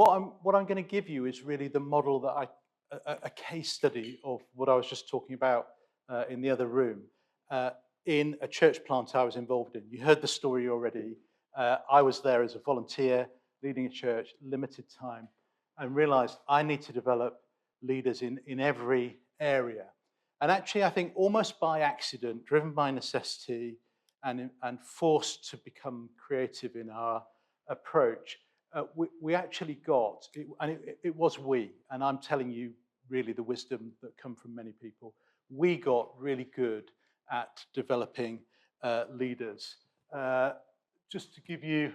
what I'm going to give you is really the model that a case study of what I was just talking about in the other room, uh, in a church plant I was involved in. You heard the story already. I was there as a volunteer, leading a church, limited time, and realized I need to develop leaders in every area. And actually, I think almost by accident, driven by necessity, and forced to become creative in our approach, we actually got, it was we, and I'm telling you really the wisdom that come from many people, we got really good at developing leaders. Uh, just to give you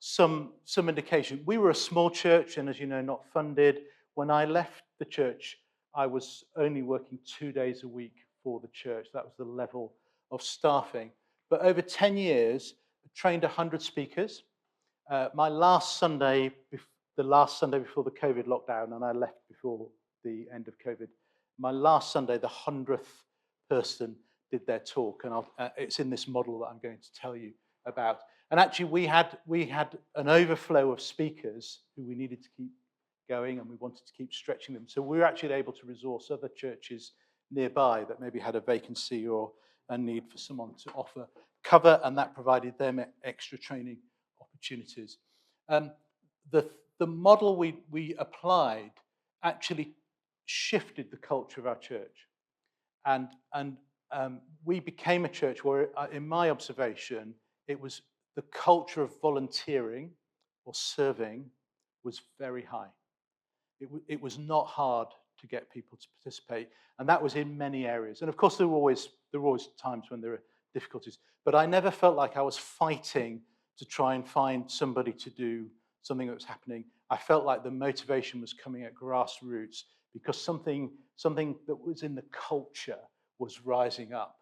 some indication, we were a small church and, as you know, not funded. When I left the church, I was only working 2 days a week for the church. That was the level of staffing. But over 10 years, I trained 100 speakers. My last Sunday, the last Sunday before the COVID lockdown, and I left before the end of COVID, my last Sunday, the 100th person did their talk, and it's in this model that I'm going to tell you about. And actually, we had an overflow of speakers who we needed to keep going, and we wanted to keep stretching them. So we were actually able to resource other churches nearby that maybe had a vacancy or a need for someone to offer cover, and that provided them extra training opportunities. Um, the model we applied actually shifted the culture of our church, and we became a church where, in my observation, it was the culture of volunteering or serving was very high. It was not hard to get people to participate, and that was in many areas. And of course, there were always times when there were difficulties, but I never felt like I was fighting to try and find somebody to do something that was happening. I felt like the motivation was coming at grassroots because something that was in the culture was rising up.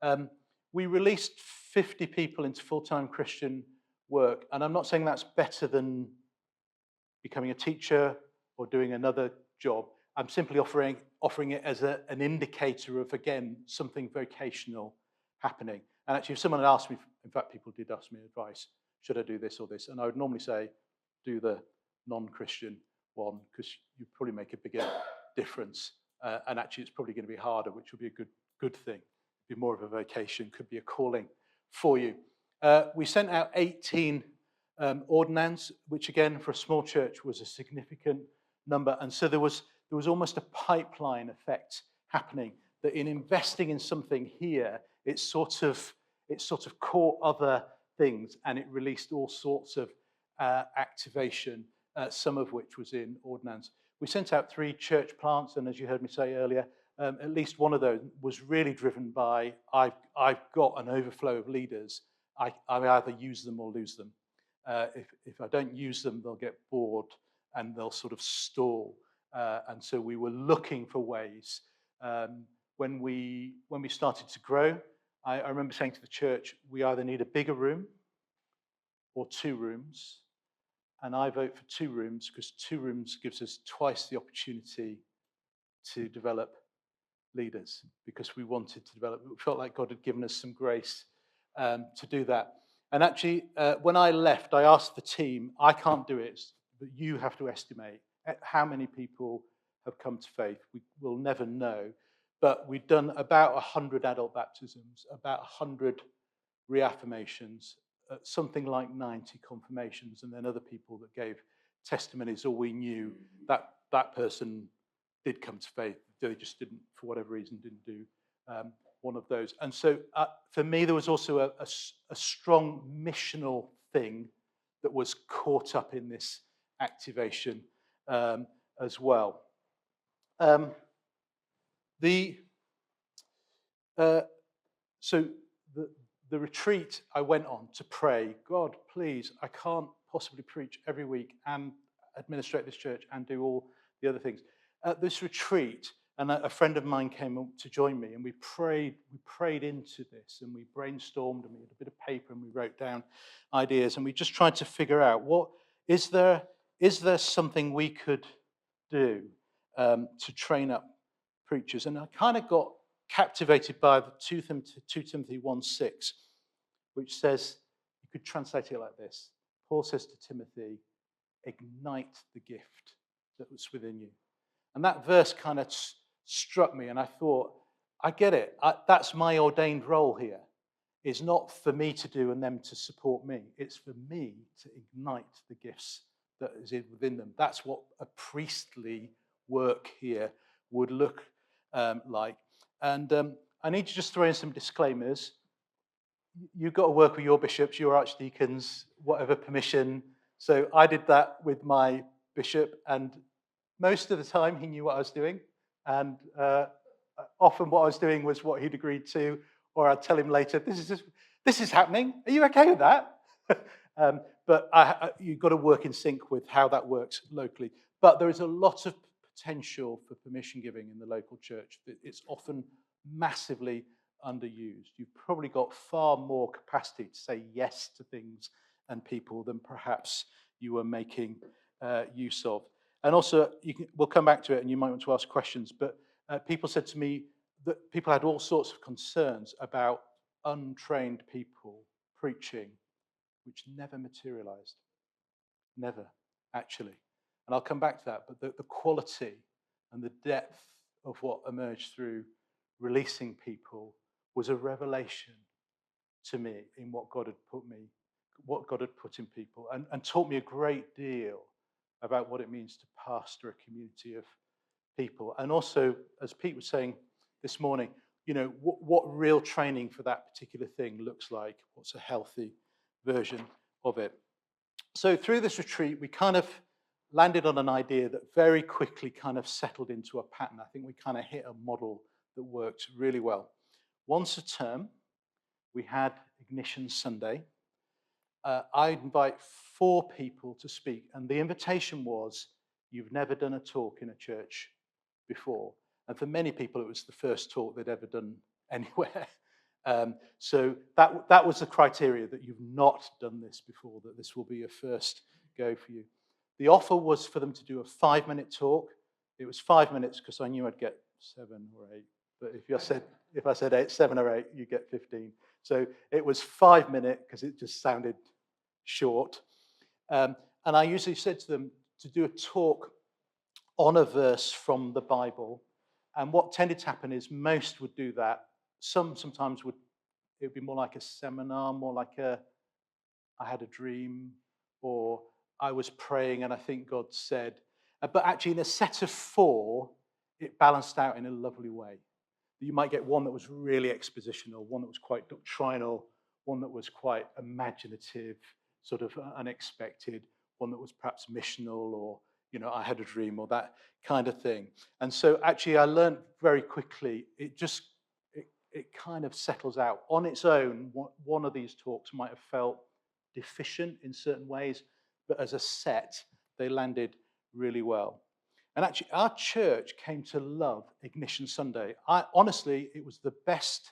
Um, we released 50 people into full-time Christian work, and I'm not saying that's better than becoming a teacher or doing another job. I'm simply offering it as an indicator of, again, something vocational happening. And actually, if someone had asked me, in fact, people did ask me advice, should I do this or this? And I would normally say, do the non-Christian one, because you probably make a bigger difference. And actually, it's probably going to be harder, which would be a good thing. Be more of a vocation, could be a calling for you. We sent out 18 ordinands, which again, for a small church, was a significant number. And so there was almost a pipeline effect happening, that in investing in something here, it sort of caught other things, and it released all sorts of activation, some of which was in ordinance. We sent out 3 church plants, and as you heard me say earlier, at least one of those was really driven by, I've got an overflow of leaders. I either use them or lose them. If I don't use them, they'll get bored and they'll sort of stall. And so we were looking for ways. When we started to grow, I remember saying to the church, we either need a bigger room or 2 rooms. And I vote for 2 rooms because 2 rooms gives us twice the opportunity to develop leaders, because we wanted to develop. We felt like God had given us some grace to do that. And actually, when I left, I asked the team, I can't do it, but you have to estimate how many people have come to faith. We will never know. But we'd done about 100 adult baptisms, about 100 reaffirmations, something like 90 confirmations, and then other people that gave testimonies, or we knew that that person did come to faith. They just didn't, for whatever reason, didn't do one of those. And so for me, there was also a strong missional thing that was caught up in this activation as well. So the retreat I went on to pray, God, please, I can't possibly preach every week and administrate this church and do all the other things. At this retreat, and a friend of mine came up to join me, and we prayed into this, and we brainstormed, and we had a bit of paper, and we wrote down ideas, and we just tried to figure out, what is there something we could do to train up preachers? And I kind of got captivated by the 2 Timothy 1:6, which says, you could translate it like this. Paul says to Timothy, ignite the gift that was within you. And that verse kind of struck me, and I thought, I get it. That's my ordained role here. It's not for me to do and them to support me. It's for me to ignite the gifts that is within them. That's what a priestly work here would look like. And I need to just throw in some disclaimers. You've got to work with your bishops, your archdeacons, whatever permission. So I did that with my bishop, and most of the time he knew what I was doing. And often what I was doing was what he'd agreed to, or I'd tell him later, this is happening. Are you okay with that? But you've got to work in sync with how that works locally. But there is a lot of potential for permission giving in the local church. It's often massively underused. You've probably got far more capacity to say yes to things and people than perhaps you were making use of. And also, we'll come back to it, and you might want to ask questions, but people said to me that people had all sorts of concerns about untrained people preaching, which never materialized. Never, actually. And I'll come back to that, but the quality and the depth of what emerged through releasing people was a revelation to me in what God had put in people, and taught me a great deal about what it means to pastor a community of people. And also, as Pete was saying this morning, what real training for that particular thing looks like, what's a healthy version of it. So through this retreat, we kind of landed on an idea that very quickly kind of settled into a pattern. I think we kind of hit a model that worked really well. Once a term, we had Ignition Sunday. I invite 4 people to speak, and the invitation was, you've never done a talk in a church before. And for many people, it was the first talk they'd ever done anywhere. So that was the criteria, that you've not done this before, that this will be a first go for you. The offer was for them to do a 5-minute talk. It was 5 minutes because I knew I'd get 7 or 8. But if I said 7 or 8, you get 15. So it was 5 minutes because it just sounded short. And I usually said to them to do a talk on a verse from the Bible. And what tended to happen is most would do that. Sometimes it would be more like a seminar, more like I had a dream, or I was praying and I think God said. But actually, in a set of 4, it balanced out in a lovely way. You might get one that was really expositional, one that was quite doctrinal, one that was quite imaginative, sort of unexpected, one that was perhaps missional, or, I had a dream, or that kind of thing. And so actually I learned very quickly, it kind of settles out. On its own, one of these talks might have felt deficient in certain ways, but as a set, they landed really well. And actually, our church came to love Ignition Sunday. Honestly, it was the best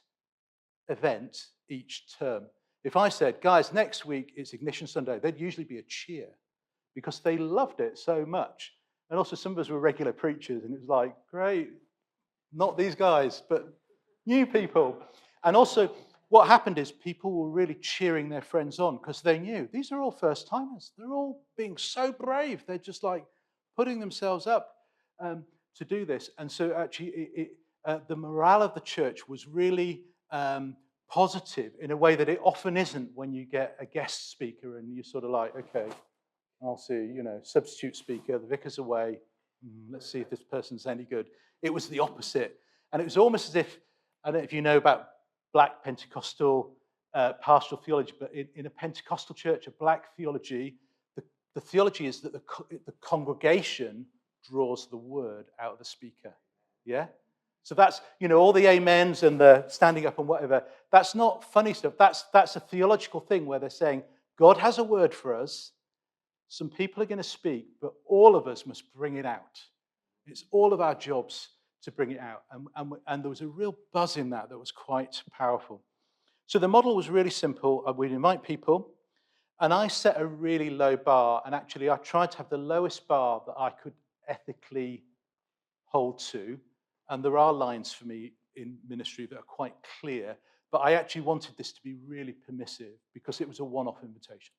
event each term. If I said, guys, next week it's Ignition Sunday, there'd usually be a cheer because they loved it so much. And also, some of us were regular preachers, and it was like, great, not these guys, but new people. And also, what happened is people were really cheering their friends on because they knew these are all first timers. They're all being so brave. They're just like putting themselves up to do this. And so actually the morale of the church was really positive in a way that it often isn't when you get a guest speaker and you're sort of like, okay, I'll see, substitute speaker, the vicar's away. Let's see if this person's any good. It was the opposite. And it was almost as if, I don't know if you know about Black Pentecostal pastoral theology, but in a Pentecostal church, a Black theology, the theology is that the congregation draws the word out of the speaker. Yeah? So that's, all the amens and the standing up and whatever. That's not funny stuff. That's a theological thing where they're saying, God has a word for us. Some people are going to speak, but all of us must bring it out. It's all of our jobs to bring it out. And there was a real buzz in that was quite powerful. So the model was really simple. We'd invite people, and I set a really low bar. And actually, I tried to have the lowest bar that I could ethically hold to. And there are lines for me in ministry that are quite clear. But I actually wanted this to be really permissive because it was a one-off invitation.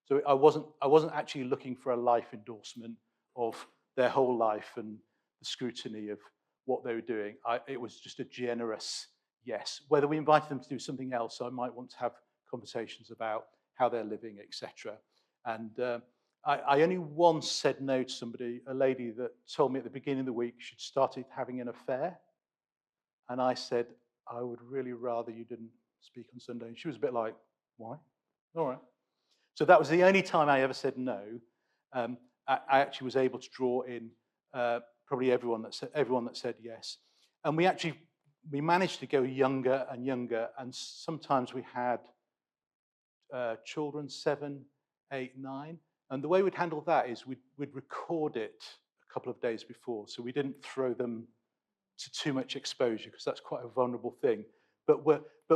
So I wasn't actually looking for a life endorsement of their whole life and the scrutiny of what they were doing. It was just a generous yes. Whether we invited them to do something else, I might want to have conversations about how they're living, etc. And I only once said no to somebody, a lady that told me at the beginning of the week she'd started having an affair. And I said, I would really rather you didn't speak on Sunday. And she was a bit like, why? All right. So that was the only time I ever said no. I actually was able to draw in probably everyone that said yes. And we managed to go younger and younger. And sometimes we had children, 7, 8, 9. And the way we'd handle that is we'd record it a couple of days before. So we didn't throw them to too much exposure because that's quite a vulnerable thing. But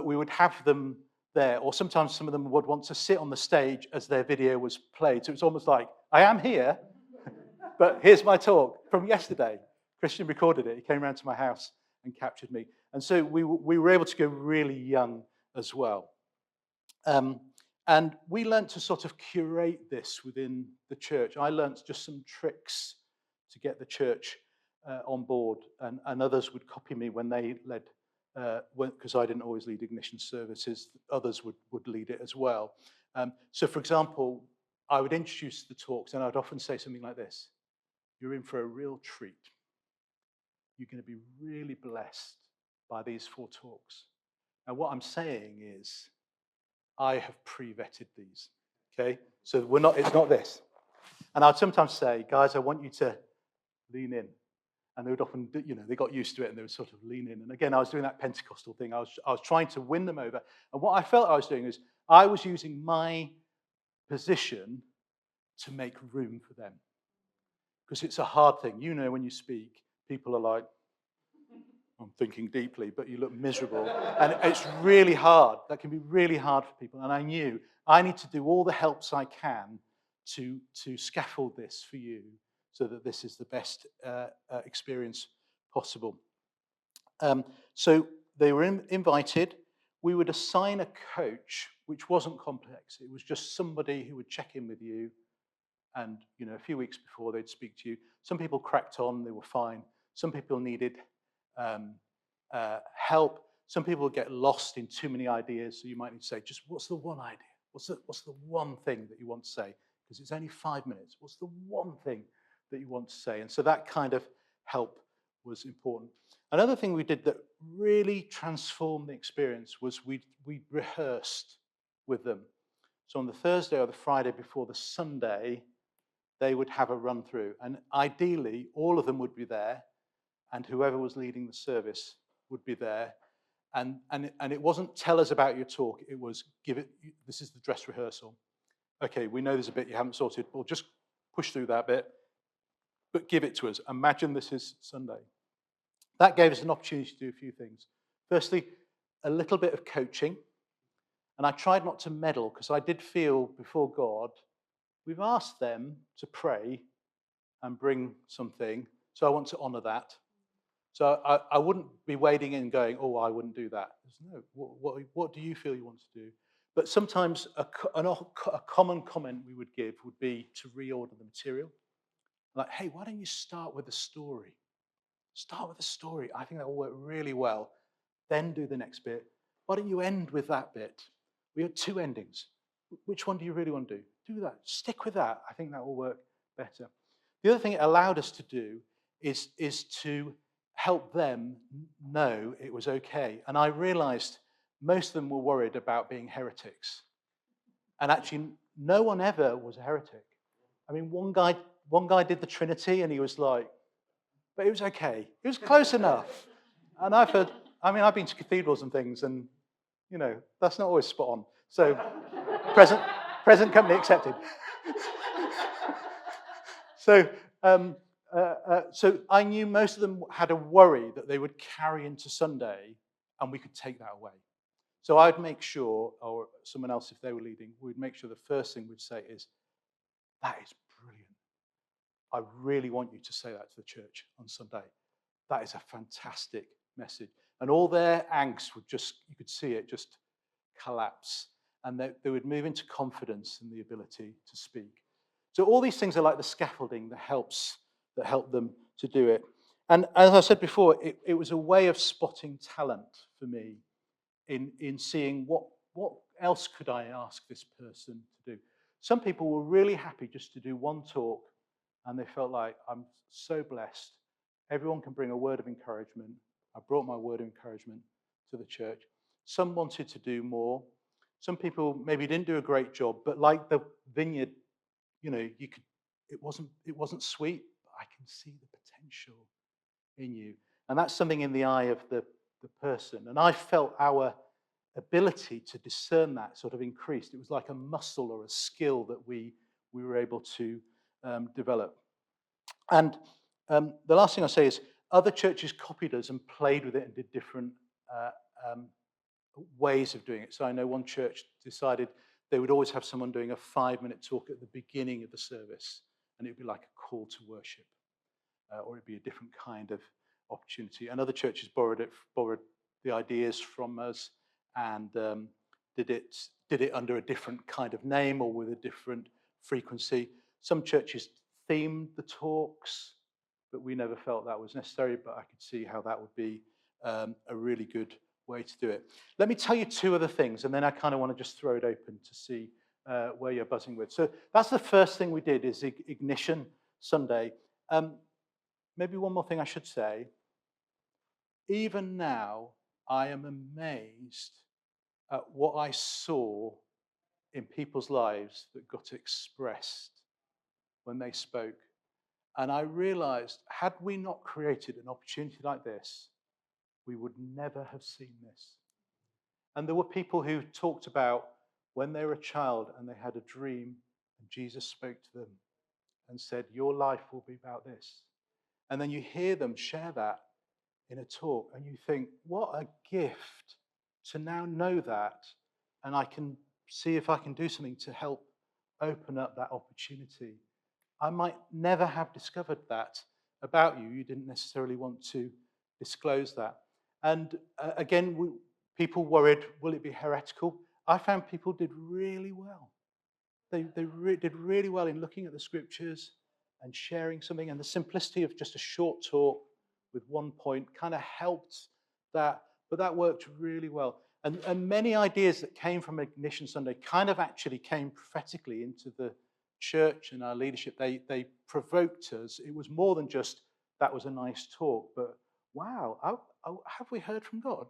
we would have them there, or sometimes some of them would want to sit on the stage as their video was played. So it's almost like, I am here, but here's my talk from yesterday. Christian recorded it. He came around to my house and captured me. And so we were able to go really young as well. And we learned to sort of curate this within the church. I learned just some tricks to get the church on board, and others would copy me when they led, because I didn't always lead ignition services, others would lead it as well. So for example, I would introduce the talks and I'd often say something like this: you're in for a real treat. You're going to be really blessed by these 4 talks. And what I'm saying is, I have pre-vetted these, okay? So it's not this. And I'd sometimes say, guys, I want you to lean in. And they would often, they got used to it and they would sort of lean in. And again, I was doing that Pentecostal thing. I was trying to win them over. And what I felt I was doing is I was using my position to make room for them. Because it's a hard thing. When you speak, people are like, I'm thinking deeply, but you look miserable. And it's really hard. That can be really hard for people. And I knew I need to do all the helps I can to scaffold this for you so that this is the best experience possible. So they were invited. We would assign a coach, which wasn't complex. It was just somebody who would check in with you. And a few weeks before, they'd speak to you. Some people cracked on. They were fine. Some people needed help. Some people get lost in too many ideas, so you might need to say, just what's the one idea? What's the one thing that you want to say? Because it's only 5 minutes. What's the one thing that you want to say? And so that kind of help was important. Another thing we did that really transformed the experience was we rehearsed with them. So on the Thursday or the Friday before the Sunday, they would have a run through. And ideally, all of them would be there, and whoever was leading the service would be there. And it wasn't tell us about your talk, it was this is the dress rehearsal. Okay, we know there's a bit you haven't sorted, we'll just push through that bit, but give it to us. Imagine this is Sunday. That gave us an opportunity to do a few things. Firstly, a little bit of coaching. And I tried not to meddle, because I did feel before God, we've asked them to pray and bring something, so I want to honor that. So I wouldn't be wading in going, oh, I wouldn't do that. No, what do you feel you want to do? But sometimes a common comment we would give would be to reorder the material. Like, hey, why don't you start with a story? Start with a story. I think that will work really well. Then do the next bit. Why don't you end with that bit? We have 2 endings. Which one do you really want to do? Do that. Stick with that. I think that will work better. The other thing it allowed us to do is to help them know it was okay. And I realized most of them were worried about being heretics. And actually, no one ever was a heretic. I mean, one guy did the Trinity, and he was like, but it was okay. It was close enough. And I've been to cathedrals and things, and, that's not always spot on. So, present company accepted. So I knew most of them had a worry that they would carry into Sunday, and we could take that away. So I'd make sure, or someone else if they were leading, we'd make sure the first thing we'd say is, that is brilliant. I really want you to say that to the church on Sunday. That is a fantastic message. And all their angst would you could see it just collapse. and they would move into confidence and the ability to speak. So all these things are like the scaffolding that help them to do it. And as I said before, it was a way of spotting talent for me in seeing what else could I ask this person to do. Some people were really happy just to do one talk, and they felt like, I'm so blessed. Everyone can bring a word of encouragement. I brought my word of encouragement to the church. Some wanted to do more. Some people maybe didn't do a great job, but like the vineyard, you could. It wasn't sweet, but I can see the potential in you, and that's something in the eye of the person. And I felt our ability to discern that sort of increased. It was like a muscle or a skill that we were able to develop. And the last thing I'll say is other churches copied us and played with it and did different uh, um, ways of doing it. So I know one church decided they would always have someone doing a 5-minute talk at the beginning of the service, and it would be like a call to worship, or it'd be a different kind of opportunity. And other churches borrowed the ideas from us and did it under a different kind of name or with a different frequency. Some churches themed the talks, but we never felt that was necessary, but I could see how that would be a really good way to do it. Let me tell you 2 other things, and then I kind of want to just throw it open to see where you're buzzing with. So that's the first thing we did, is Ignition Sunday. Maybe one more thing I should say. Even now, I am amazed at what I saw in people's lives that got expressed when they spoke. And I realized, had we not created an opportunity like this, we would never have seen this. And there were people who talked about when they were a child and they had a dream, and Jesus spoke to them and said, your life will be about this. And then you hear them share that in a talk, and you think, what a gift to now know that, and I can see if I can do something to help open up that opportunity. I might never have discovered that about you. You didn't necessarily want to disclose that. And again, people worried, will it be heretical? I found people did really well. They did really well in looking at the scriptures and sharing something, and the simplicity of just a short talk with one point kind of helped that, but that worked really well. And many ideas that came from Ignition Sunday kind of actually came prophetically into the church and our leadership. They provoked us. It was more than just, that was a nice talk, but wow, have we heard from God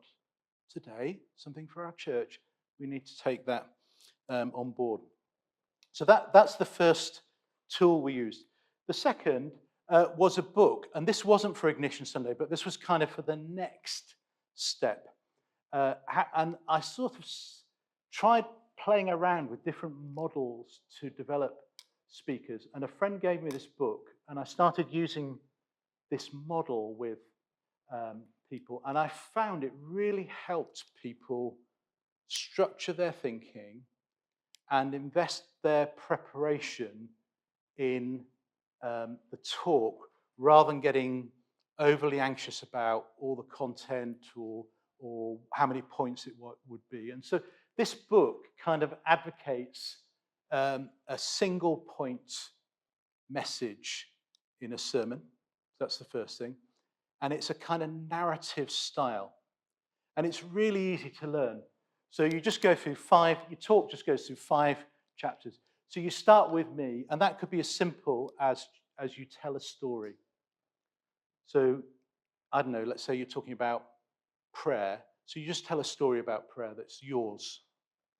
today? Something for our church. We need to take that on board. So that's the first tool we used. The second was a book, and this wasn't for Ignition Sunday, but this was kind of for the next step. And I sort of tried playing around with different models to develop speakers. And a friend gave me this book, and I started using this model with people. And I found it really helped people structure their thinking and invest their preparation in the talk, rather than getting overly anxious about all the content or how many points it would be. And so this book kind of advocates a single point message in a sermon. That's the first thing. And it's a kind of narrative style. And it's really easy to learn. So you just go through your talk just goes through 5 chapters. So you start with me, and that could be as simple as you tell a story. So, I don't know, let's say you're talking about prayer. So you just tell a story about prayer that's yours,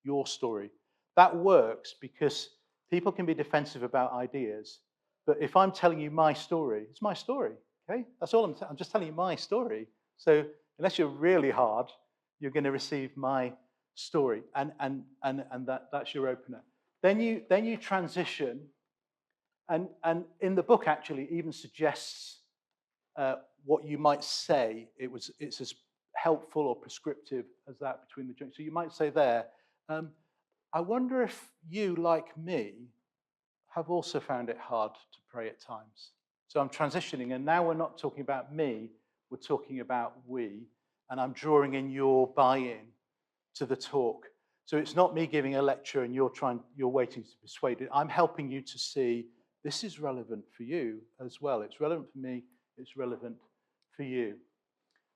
your story. That works because people can be defensive about ideas. But if I'm telling you my story, it's my story, okay? That's all I'm just telling you my story. So unless you're really hard, you're going to receive my story, and that's your opener. Then you transition, and in the book actually even suggests what you might say. It's as helpful or prescriptive as that between the joints. So you might say there, I wonder if you, like me, have also found it hard to pray at times. So I'm transitioning, and now we're not talking about me, we're talking about we, and I'm drawing in your buy-in to the talk. So it's not me giving a lecture and you're waiting to be persuaded. I'm helping you to see this is relevant for you as well. It's relevant for me, it's relevant for you.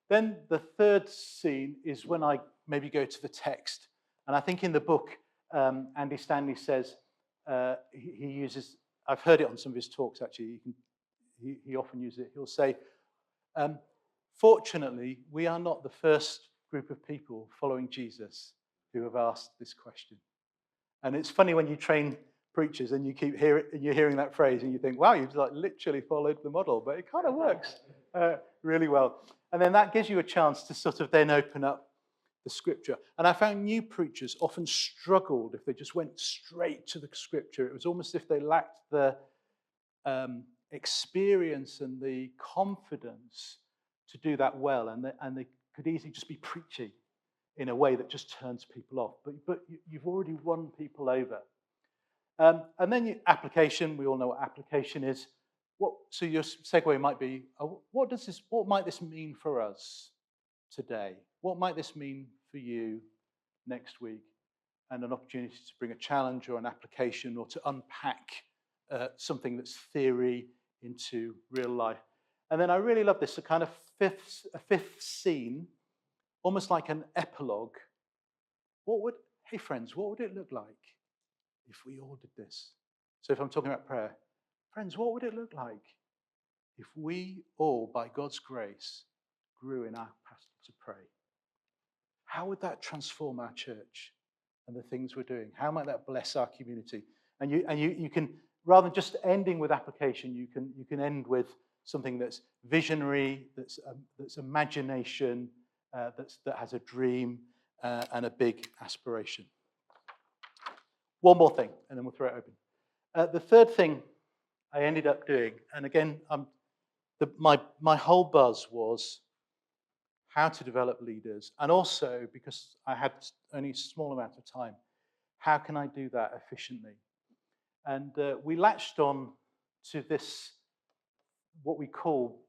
Then the third scene is when I maybe go to the text. And I think in the book, Andy Stanley says, he uses, I've heard it on some of his talks actually, he often uses it. He'll say, fortunately, we are not the first group of people following Jesus who have asked this question. And it's funny when you train preachers and you're hearing that phrase and you think, wow, you've like literally followed the model, but it kind of works really well. And then that gives you a chance to sort of then open up the scripture. And I found new preachers often struggled if they just went straight to the scripture. It was almost as if they lacked the experience and the confidence to do that well, and they could easily just be preachy in a way that just turns people off. But you've already won people over. And then application. We all know what application is. So your segue might be, what might this mean for us today? What might this mean for you next week? And an opportunity to bring a challenge or an application or to unpack something that's theory into real life. And then I really love this, a kind of fifth scene, almost like an epilogue. Hey friends, what would it look like if we all did this? So if I'm talking about prayer, friends, what would it look like if we all, by God's grace, grew in our capacity to pray? How would that transform our church and the things we're doing? How might that bless our community? And you can, rather than just ending with application, you can end with something that's visionary, that's imagination, that has a dream and a big aspiration. One more thing, and then we'll throw it open. The third thing I ended up doing, and again, my whole buzz was how to develop leaders, and also, because I had only a small amount of time, how can I do that efficiently? And we latched on to this, what we call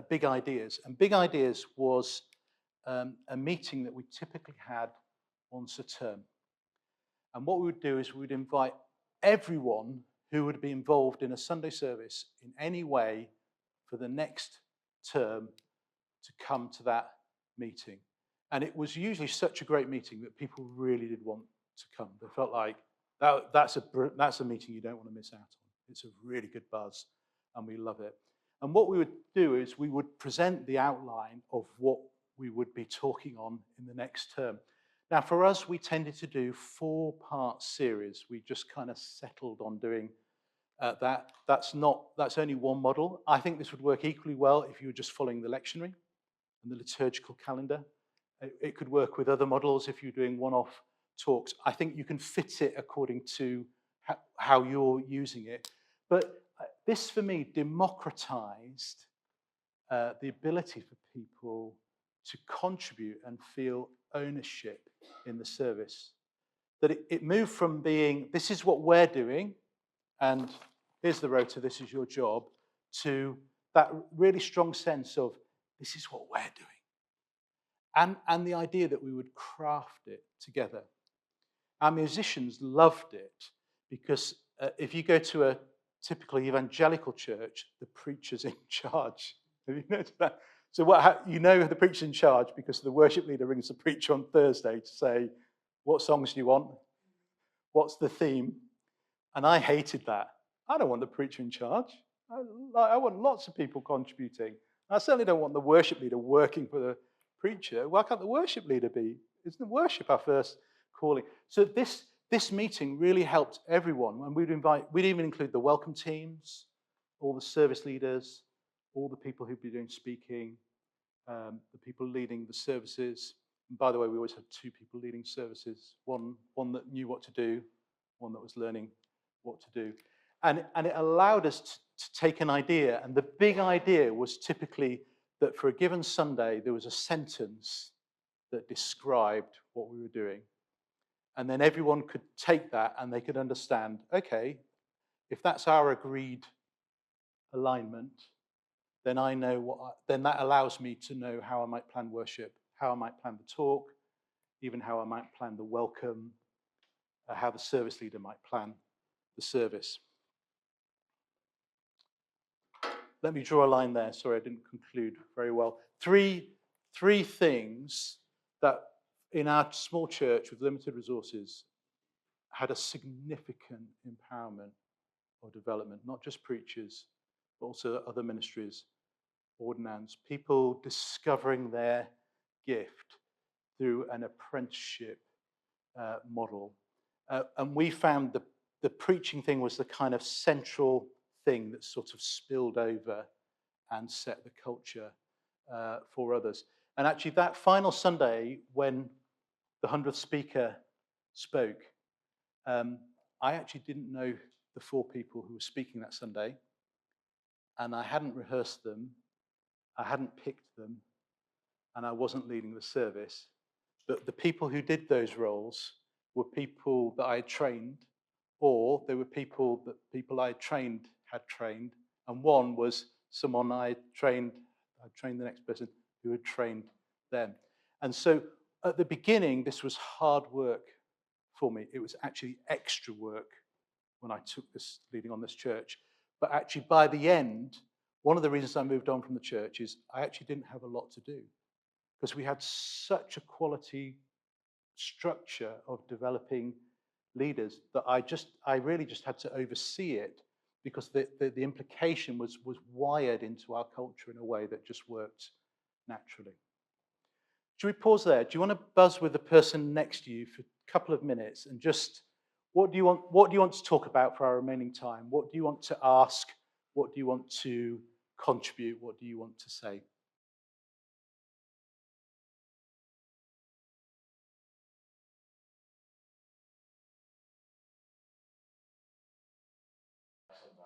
Big Ideas. And Big Ideas was a meeting that we typically had once a term. And what we would do is we would invite everyone who would be involved in a Sunday service in any way for the next term to come to that meeting. And it was usually such a great meeting that people really did want to come. They felt like that's a meeting you don't want to miss out on. It's a really good buzz, and we love it. And what we would do is we would present the outline of what we would be talking on in the next term. Now, for us, we tended to do 4-part series. We just kind of settled on doing that. That's only one model. I think this would work equally well if you were just following the lectionary and the liturgical calendar. It could work with other models if you're doing one-off talks. I think you can fit it according to how you're using it. But this, for me, democratized the ability for people to contribute and feel ownership in the service. That it moved from being, this is what we're doing, and here's the rota, this is your job, to that really strong sense of, this is what we're doing. And the idea that we would craft it together. Our musicians loved it because if you go to a typical evangelical church, the preacher's in charge. Have you noticed that? So you know the preacher's in charge because the worship leader rings the preacher on Thursday to say, what songs do you want? What's the theme? And I hated that. I don't want the preacher in charge. I want lots of people contributing. I certainly don't want the worship leader working for the preacher. Why can't the worship leader be? Isn't the worship our first calling? So this meeting really helped everyone. And we'd even include the welcome teams, all the service leaders, all the people who'd be doing speaking, the people leading the services. And by the way, we always had 2 people leading services, one that knew what to do, one that was learning what to do. And it allowed us to take an idea, and the big idea was typically that for a given Sunday, there was a sentence that described what we were doing. And then everyone could take that and they could understand, okay, if that's our agreed alignment, then I know then that allows me to know how I might plan worship, how I might plan the talk, even how I might plan the welcome, how the service leader might plan the service. Let me draw a line there. Sorry, I didn't conclude very well. Three things that in our small church with limited resources had a significant empowerment or development, not just preachers, but also other ministries, ordinands, people discovering their gift through an apprenticeship model. And we found the preaching thing was the kind of central thing that sort of spilled over and set the culture for others. And actually, that final Sunday, when the 100th speaker spoke, I actually didn't know the 4 people who were speaking that Sunday, and I hadn't rehearsed them, I hadn't picked them, and I wasn't leading the service. But the people who did those roles were people that I had trained, or they were people that people I trained had trained, and one was someone I trained the next person who had trained them. And so at the beginning, this was hard work for me. It was actually extra work when I took this leading on this church. But actually, by the end, one of the reasons I moved on from the church is I actually didn't have a lot to do because we had such a quality structure of developing leaders that I really just had to oversee it because the implication was wired into our culture in a way that just worked naturally. Should we pause there? Do you want to buzz with the person next to you for a couple of minutes and just what do you want to talk about for our remaining time? What do you want to ask? What do you want to contribute? What do you want to say?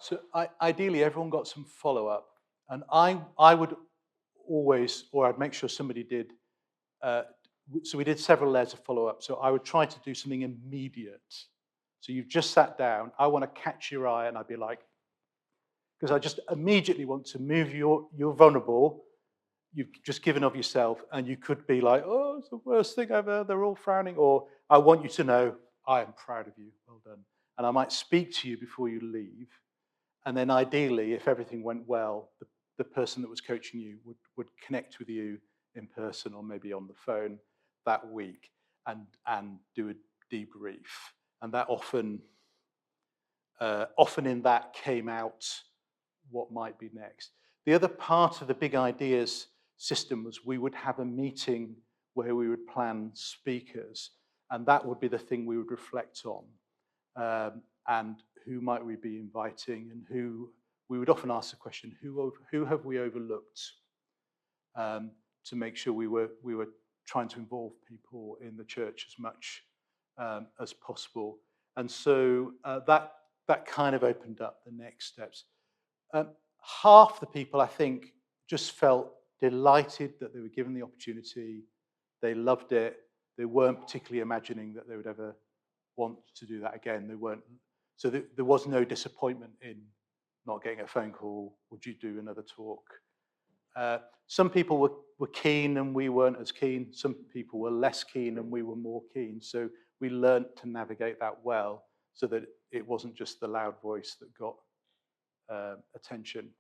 So ideally, everyone got some follow-up. And I would always, or I'd make sure somebody did, so we did several layers of follow-up. So I would try to do something immediate. So you've just sat down, I want to catch your eye, and I'd be like, because I just immediately want to move you're vulnerable, you've just given of yourself, and you could be like, oh, it's the worst thing ever, they're all frowning, or I want you to know, I am proud of you, well done. And I might speak to you before you leave, and then ideally, if everything went well, the person that was coaching you would connect with you in person or maybe on the phone that week and do a debrief. And that often in that came out what might be next. The other part of the big ideas system was we would have a meeting where we would plan speakers, and that would be the thing we would reflect on. And who might we be inviting, and who we would often ask the question, who have we overlooked, to make sure we were trying to involve people in the church as much as possible. And so that kind of opened up the next steps. Half the people, I think, just felt delighted that they were given the opportunity. They loved it. They weren't particularly imagining that they would ever want to do that again. They weren't. So there was no disappointment in not getting a phone call. Would you do another talk? Some people were keen and we weren't as keen. Some people were less keen and we were more keen. So we learned to navigate that well so that it wasn't just the loud voice that got attention.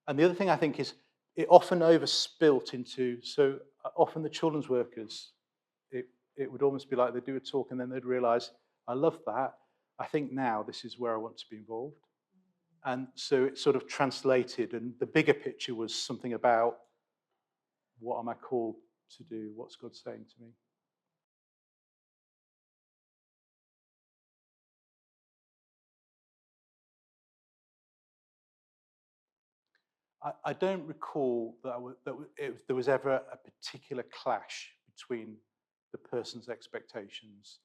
And the other thing I think is it often overspilt into, so often the children's workers, it would almost be like they'd do a talk and then they'd realize, I love that. I think now this is where I want to be involved. And so it sort of translated, and the bigger picture was something about what am I called to do? What's God saying to me? I don't recall there was ever a particular clash between the person's expectations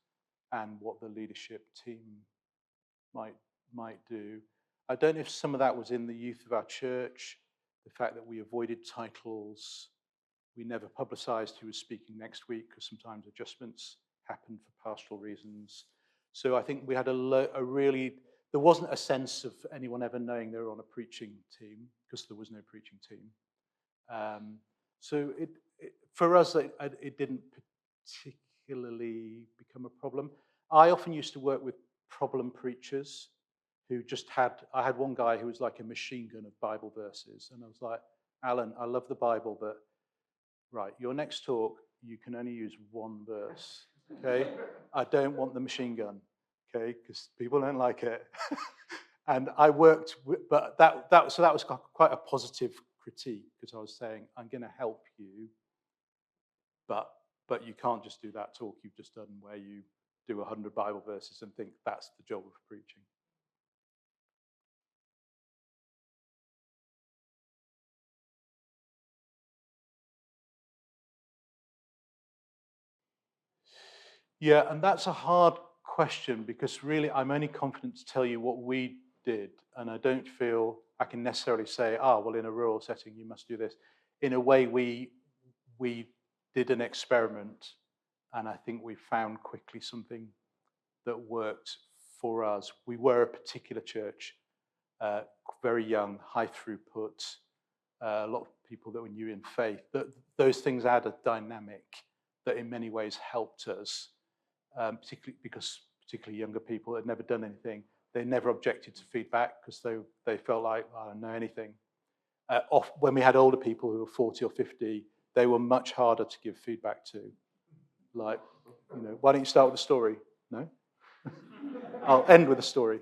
and what the leadership team might do. I don't know if some of that was in the youth of our church, the fact that we avoided titles. We never publicised who was speaking next week because sometimes adjustments happened for pastoral reasons. So I think we had there wasn't a sense of anyone ever knowing they were on a preaching team because there was no preaching team. So for us, it didn't particularly become a problem. I often used to work with problem preachers who just I had one guy who was like a machine gun of Bible verses. And I was like, Alan, I love the Bible, but right, your next talk, you can only use one verse, okay? I don't want the machine gun, okay? Because people don't like it. And I worked with, but so that was quite a positive critique, because I was saying, I'm going to help you, but you can't just do that talk you've just done where you do 100 Bible verses and think that's the job of preaching. Yeah, and that's a hard question, because really I'm only confident to tell you what we did, and I don't feel I can necessarily say, well, in a rural setting you must do this. In a way, we did an experiment, and I think we found quickly something that worked for us. We were a particular church, very young, high throughput, a lot of people that were new in faith. Those things add a dynamic that in many ways helped us, particularly younger people had never done anything. They never objected to feedback because they felt like, I don't know anything. When we had older people who were 40 or 50, they were much harder to give feedback to. Like, why don't you start with a story? No? I'll end with a story.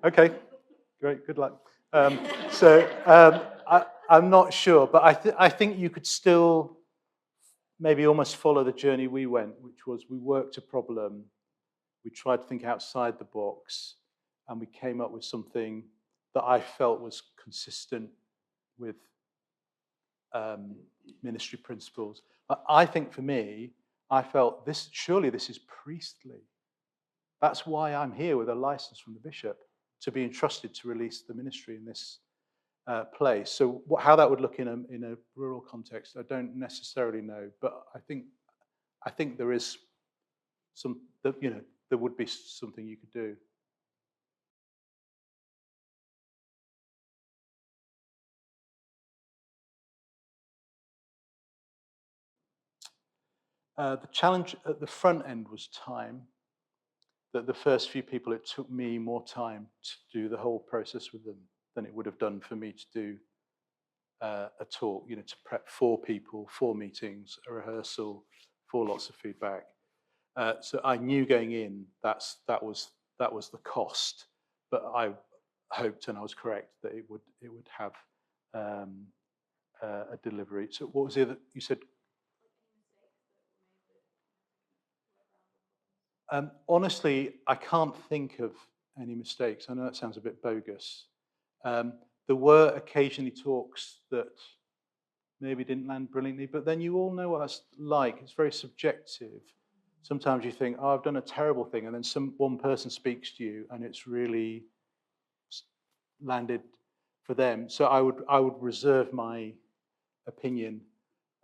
Okay, great, good luck. I'm not sure, but I think you could still maybe almost follow the journey we went, which was we worked a problem, we tried to think outside the box, and we came up with something that I felt was consistent with ministry principles. But I think for me, I felt surely this is priestly. That's why I'm here with a license from the bishop, to be entrusted to release the ministry in this place. So how that would look in a rural context, I don't necessarily know, but I think there is there would be something you could do. The challenge at the front end was time. That the first few people, it took me more time to do the whole process with them than it would have done for me to do a talk, to prep 4 people, 4 meetings, a rehearsal, 4 lots of feedback. So I knew going in that was the cost, but I hoped, and I was correct, that it would have a delivery. So what was the other you said? Honestly, I can't think of any mistakes. I know that sounds a bit bogus. There were occasionally talks that maybe didn't land brilliantly, but then you all know what that's like. It's very subjective. Sometimes you think, I've done a terrible thing, and then one person speaks to you, and it's really landed for them. So I would reserve my opinion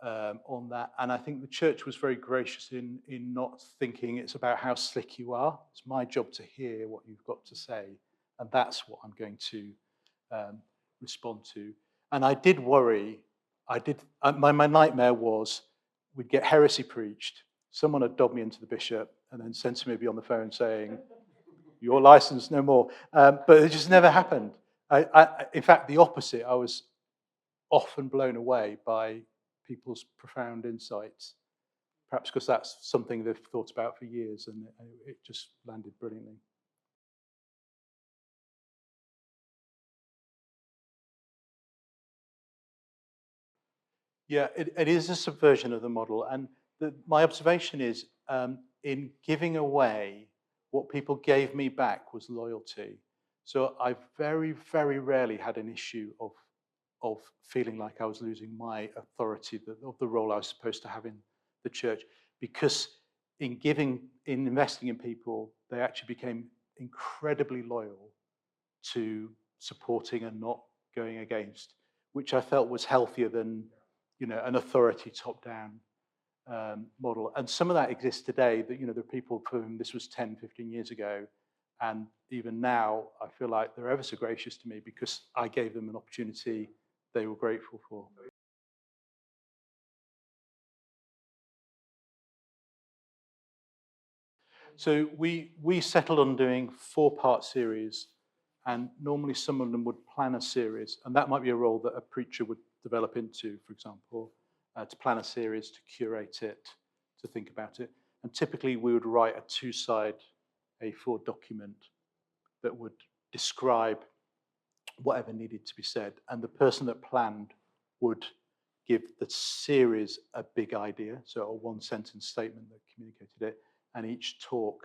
on that. And I think the church was very gracious in not thinking it's about how slick you are. It's my job to hear what you've got to say, and that's what I'm going to respond to. And I did worry. My nightmare was we'd get heresy preached. Someone would dob me into the bishop and then send to me on the phone saying, "Your license, no more." But it just never happened. In fact, the opposite. I was often blown away by people's profound insights, perhaps because that's something they've thought about for years, and it just landed brilliantly. Yeah, it is a subversion of the model, and my observation is in giving away, what people gave me back was loyalty. So I very, very rarely had an issue of feeling like I was losing my authority, of the role I was supposed to have in the church, because in investing in people, they actually became incredibly loyal to supporting and not going against, which I felt was healthier than an authority top-down model. And some of that exists today. That there are people for whom this was 10, 15 years ago, and even now I feel like they're ever so gracious to me because I gave them an opportunity they were grateful for. So we settled on doing 4-part series, and normally some of them would plan a series, and that might be a role that a preacher would develop into, for example, to plan a series, to curate it, to think about it. And typically we would write a 2-side A4 document that would describe whatever needed to be said, and the person that planned would give the series a big idea, so a 1-sentence statement that communicated it, and each talk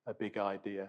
a big idea.